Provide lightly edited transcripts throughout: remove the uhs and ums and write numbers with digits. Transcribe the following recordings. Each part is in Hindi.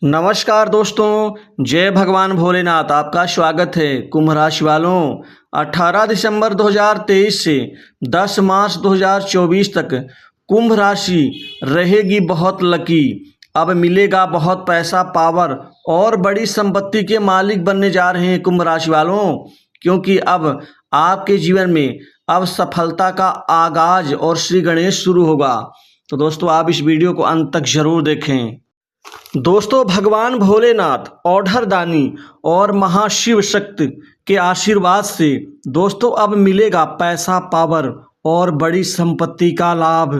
नमस्कार दोस्तों, जय भगवान भोलेनाथ। आपका स्वागत है। कुंभ राशि वालों, 18 दिसंबर 2023 से 10 मार्च 2024 तक कुंभ राशि रहेगी बहुत लकी। अब मिलेगा बहुत पैसा, पावर और बड़ी संपत्ति के मालिक बनने जा रहे हैं कुंभ राशि वालों, क्योंकि अब आपके जीवन में अब सफलता का आगाज और श्री गणेश शुरू होगा। तो दोस्तों, आप इस वीडियो को अंत तक जरूर देखें। दोस्तों, भगवान भोलेनाथ औढ़र दानी और महाशिव शक्ति के आशीर्वाद से दोस्तों अब मिलेगा पैसा, पावर और बड़ी संपत्ति का लाभ।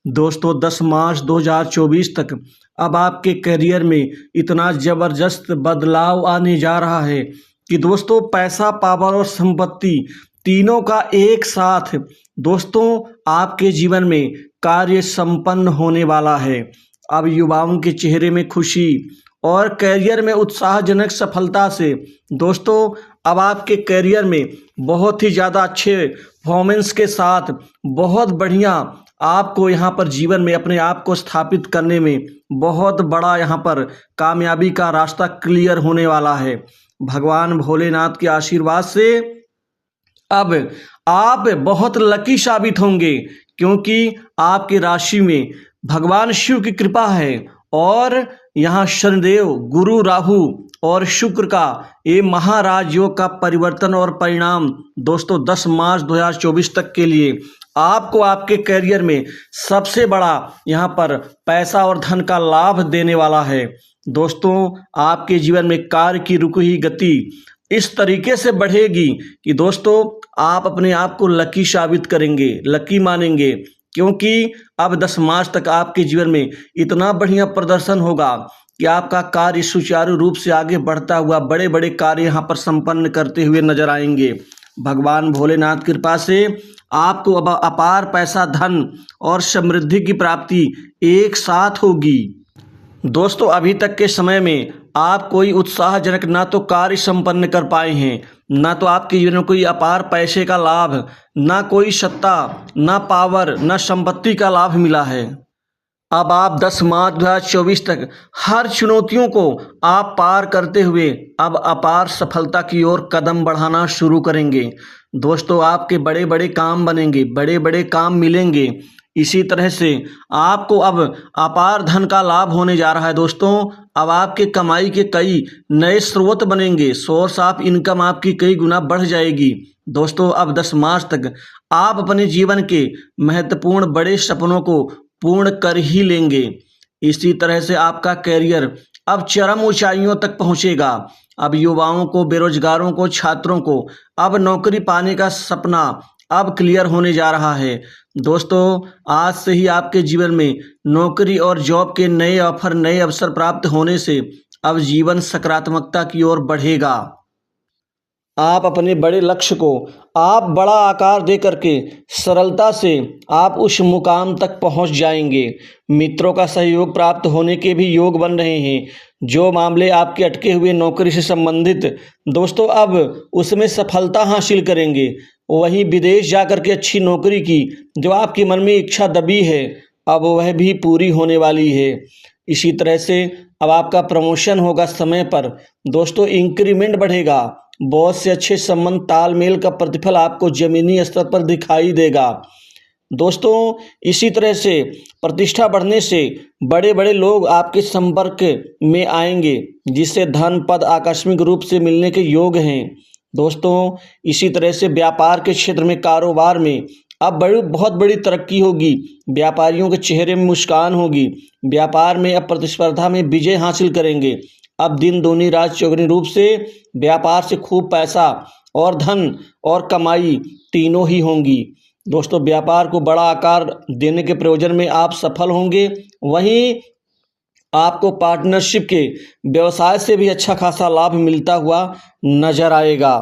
दोस्तों, 10 मार्च 2024 तक अब आपके करियर में इतना ज़बरदस्त बदलाव आने जा रहा है कि दोस्तों पैसा, पावर और संपत्ति तीनों का एक साथ दोस्तों आपके जीवन में कार्य संपन्न होने वाला है। अब युवाओं के चेहरे में खुशी और करियर में उत्साहजनक सफलता से दोस्तों अब आपके करियर में बहुत ही ज़्यादा अच्छे परफॉर्मेंस के साथ बहुत बढ़िया आपको यहाँ पर जीवन में अपने आप को स्थापित करने में बहुत बड़ा यहाँ पर कामयाबी का रास्ता क्लियर होने वाला है। भगवान भोलेनाथ के आशीर्वाद से अब आप बहुत लकी साबित होंगे, क्योंकि आपकी राशि में भगवान शिव की कृपा है और यहाँ शनिदेव, गुरु, राहु और शुक्र का ये महाराज योग का परिवर्तन और परिणाम दोस्तों 10 मार्च 2024 तक के लिए आपको आपके करियर में सबसे बड़ा यहाँ पर पैसा और धन का लाभ देने वाला है। दोस्तों, आपके जीवन में कार्य की रुकी हुई गति इस तरीके से बढ़ेगी कि दोस्तों आप अपने आप को लकी साबित करेंगे, लकी मानेंगे, क्योंकि अब 10 मार्च तक आपके जीवन में इतना बढ़िया प्रदर्शन होगा कि आपका कार्य सुचारू रूप से आगे बढ़ता हुआ बड़े बड़े कार्य यहाँ पर संपन्न करते हुए नजर आएंगे। भगवान भोलेनाथ की कृपा से आपको अब अपार पैसा, धन और समृद्धि की प्राप्ति एक साथ होगी। दोस्तों, अभी तक के समय में आप कोई उत्साहजनक ना तो कार्य संपन्न कर पाए हैं, ना तो आपके जीवन में कोई अपार पैसे का लाभ, ना कोई सत्ता, ना पावर, ना संपत्ति का लाभ मिला है। अब आप 10 मार्च 2024 तक हर चुनौतियों को आप पार करते हुए अब अपार सफलता की ओर कदम बढ़ाना शुरू करेंगे। दोस्तों, आपके बड़े बड़े काम बनेंगे, बड़े बड़े काम मिलेंगे। इसी तरह से आपको अब अपार धन का लाभ होने जा रहा है। दोस्तों, अब आपके कमाई के कई नए स्रोत बनेंगे, सोर्स ऑफ इनकम आपकी कई गुना बढ़ जाएगी। दोस्तों, अब 10 मार्च तक आप अपने जीवन के महत्वपूर्ण बड़े सपनों को पूर्ण कर ही लेंगे। इसी तरह से आपका करियर अब चरम ऊंचाइयों तक पहुंचेगा। अब युवाओं को, बेरोजगारों को, छात्रों को अब नौकरी पाने का सपना अब क्लियर होने जा रहा है। दोस्तों, आज से ही आपके जीवन में नौकरी और जॉब के नए ऑफर, नए अवसर प्राप्त होने से अब जीवन सकारात्मकता की ओर बढ़ेगा। आप अपने बड़े लक्ष्य को आप बड़ा आकार दे करके सरलता से आप उस मुकाम तक पहुंच जाएंगे। मित्रों का सहयोग प्राप्त होने के भी योग बन रहे हैं। जो मामले आपके अटके हुए नौकरी से संबंधित दोस्तों अब उसमें सफलता हासिल करेंगे। वहीं विदेश जाकर के अच्छी नौकरी की जो आपकी मन में इच्छा दबी है, अब वह भी पूरी होने वाली है। इसी तरह से अब आपका प्रमोशन होगा समय पर। दोस्तों, इंक्रीमेंट बढ़ेगा। बॉस से अच्छे संबंध, तालमेल का प्रतिफल आपको जमीनी स्तर पर दिखाई देगा। दोस्तों, इसी तरह से प्रतिष्ठा बढ़ने से बड़े बड़े लोग आपके संपर्क में आएंगे, जिससे धन, पद आकस्मिक रूप से मिलने के योग हैं। दोस्तों, इसी तरह से व्यापार के क्षेत्र में, कारोबार में अब बहुत बड़ी तरक्की होगी। व्यापारियों के चेहरे में मुस्कान होगी। व्यापार में अब प्रतिस्पर्धा में विजय हासिल करेंगे। अब दिन दूनी रात चौगुनी रूप से व्यापार से खूब पैसा और धन और कमाई तीनों ही होंगी। दोस्तों, व्यापार को बड़ा आकार देने के प्रयोजन में आप सफल होंगे। वहीं आपको पार्टनरशिप के व्यवसाय से भी अच्छा खासा लाभ मिलता हुआ नजर आएगा।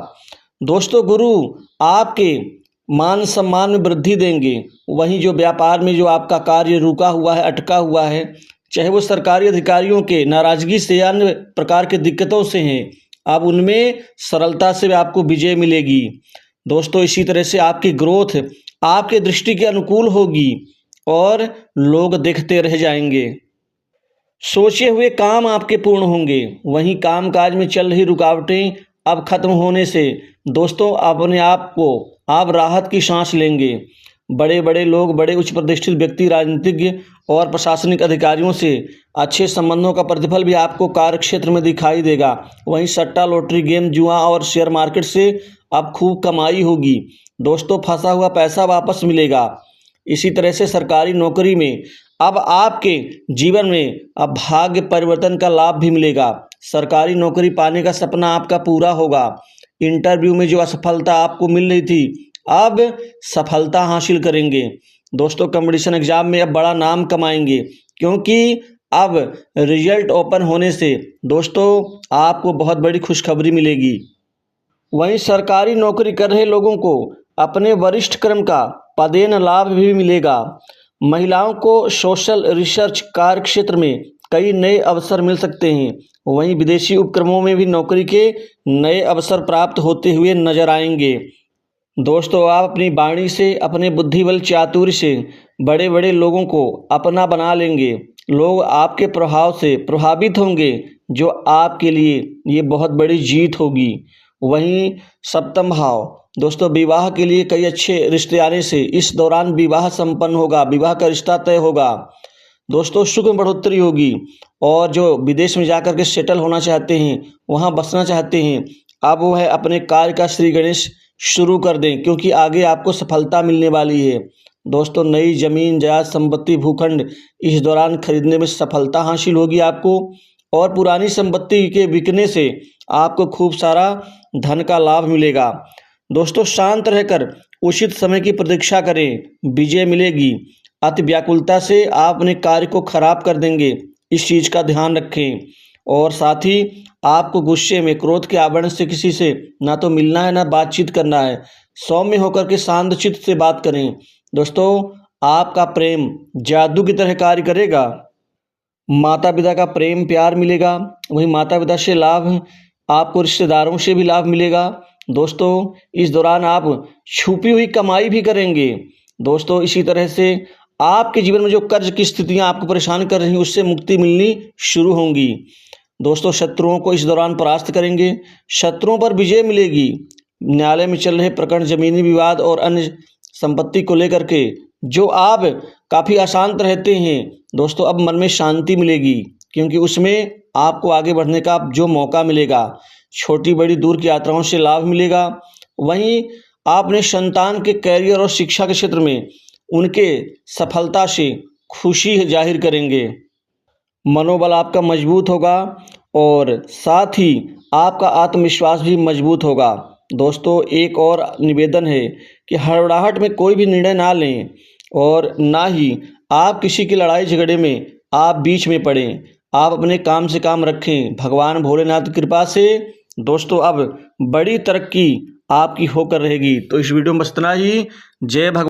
दोस्तों, गुरु आपके मान सम्मान में वृद्धि देंगे। वहीं जो व्यापार में जो आपका कार्य रुका हुआ है, अटका हुआ है, चाहे वो सरकारी अधिकारियों के नाराजगी से या अन्य प्रकार के दिक्कतों से हैं, अब उनमें सरलता से आपको विजय मिलेगी। दोस्तों, इसी तरह से आपकी ग्रोथ आपके दृष्टि के अनुकूल होगी और लोग देखते रह जाएंगे। सोचे हुए काम आपके पूर्ण होंगे। वहीं कामकाज में चल रही रुकावटें अब खत्म होने से दोस्तों अपने आप को आप राहत की सांस लेंगे। बड़े बड़े लोग, बड़े उच्च प्रतिष्ठित व्यक्ति, राजनीतिज्ञ और प्रशासनिक अधिकारियों से अच्छे संबंधों का प्रतिफल भी आपको कार्य क्षेत्र में दिखाई देगा। वहीं सट्टा, लॉटरी, गेम, जुआ और शेयर मार्केट से अब खूब कमाई होगी। दोस्तों फंसा हुआ पैसा वापस मिलेगा। इसी तरह से सरकारी नौकरी में अब आपके जीवन में अब भाग्य परिवर्तन का लाभ भी मिलेगा। सरकारी नौकरी पाने का सपना आपका पूरा होगा। इंटरव्यू में जो असफलता आपको मिल रही थी अब सफलता हासिल करेंगे। दोस्तों कंपटीशन एग्जाम में अब बड़ा नाम कमाएंगे, क्योंकि अब रिजल्ट ओपन होने से दोस्तों आपको बहुत बड़ी खुशखबरी मिलेगी। वहीं सरकारी नौकरी कर रहे लोगों को अपने वरिष्ठ क्रम का पदेन लाभ भी मिलेगा। महिलाओं को सोशल रिसर्च कार्य क्षेत्र में कई नए अवसर मिल सकते हैं। वहीं विदेशी उपक्रमों में भी नौकरी के नए अवसर प्राप्त होते हुए नजर आएंगे। दोस्तों आप अपनी वाणी से, अपने बुद्धिबल चातुर्य से बड़े बड़े लोगों को अपना बना लेंगे। लोग आपके प्रभाव से प्रभावित होंगे, जो आपके लिए ये बहुत बड़ी जीत होगी। वहीं सप्तम भाव दोस्तों विवाह के लिए कई अच्छे रिश्ते आने से इस दौरान विवाह संपन्न होगा, विवाह का रिश्ता तय होगा। दोस्तों सुख में बढ़ोतरी होगी। और जो विदेश में जाकर के सेटल होना चाहते हैं, वहाँ बसना चाहते हैं, अब वो है अपने कार्य का श्री गणेश शुरू कर दें, क्योंकि आगे आपको सफलता मिलने वाली है। दोस्तों नई जमीन, जायदाद, संपत्ति, भूखंड इस दौरान खरीदने में सफलता हासिल होगी आपको। और पुरानी संपत्ति के बिकने से आपको खूब सारा धन का लाभ मिलेगा। दोस्तों शांत रहकर उचित समय की प्रतीक्षा करें, विजय मिलेगी। अति व्याकुलता से आप अपने कार्य को खराब कर देंगे, इस चीज़ का ध्यान रखें। और साथ ही आपको गुस्से में, क्रोध के आवरण से किसी से ना तो मिलना है ना बातचीत करना है। सौम्य होकर के शांत चित्त से बात करें। दोस्तों आपका प्रेम जादू की तरह कार्य करेगा। माता पिता का प्रेम प्यार मिलेगा। वहीं माता पिता से लाभ, आपको रिश्तेदारों से भी लाभ मिलेगा। दोस्तों इस दौरान आप छुपी हुई कमाई भी करेंगे। दोस्तों इसी तरह से आपके जीवन में जो कर्ज की स्थितियां आपको परेशान कर रही हैं, उससे मुक्ति मिलनी शुरू होंगी। दोस्तों शत्रुओं को इस दौरान परास्त करेंगे, शत्रुओं पर विजय मिलेगी। न्यायालय में चल रहे प्रकरण, जमीनी विवाद और अन्य संपत्ति को लेकर के जो आप काफ़ी अशांत रहते हैं, दोस्तों अब मन में शांति मिलेगी, क्योंकि उसमें आपको आगे बढ़ने का जो मौका मिलेगा। छोटी बड़ी दूर की यात्राओं से लाभ मिलेगा। वहीं आप अपने संतान के कैरियर और शिक्षा के क्षेत्र में उनके सफलता से खुशी जाहिर करेंगे। मनोबल आपका मजबूत होगा और साथ ही आपका आत्मविश्वास भी मजबूत होगा। दोस्तों एक और निवेदन है कि हड़बड़ाहट में कोई भी निर्णय ना लें और ना ही आप किसी की लड़ाई झगड़े में आप बीच में पड़ें। आप अपने काम से काम रखें। भगवान भोलेनाथ की कृपा से दोस्तों अब बड़ी तरक्की आपकी होकर रहेगी। तो इस वीडियो में बस इतना ही। जय भगवान।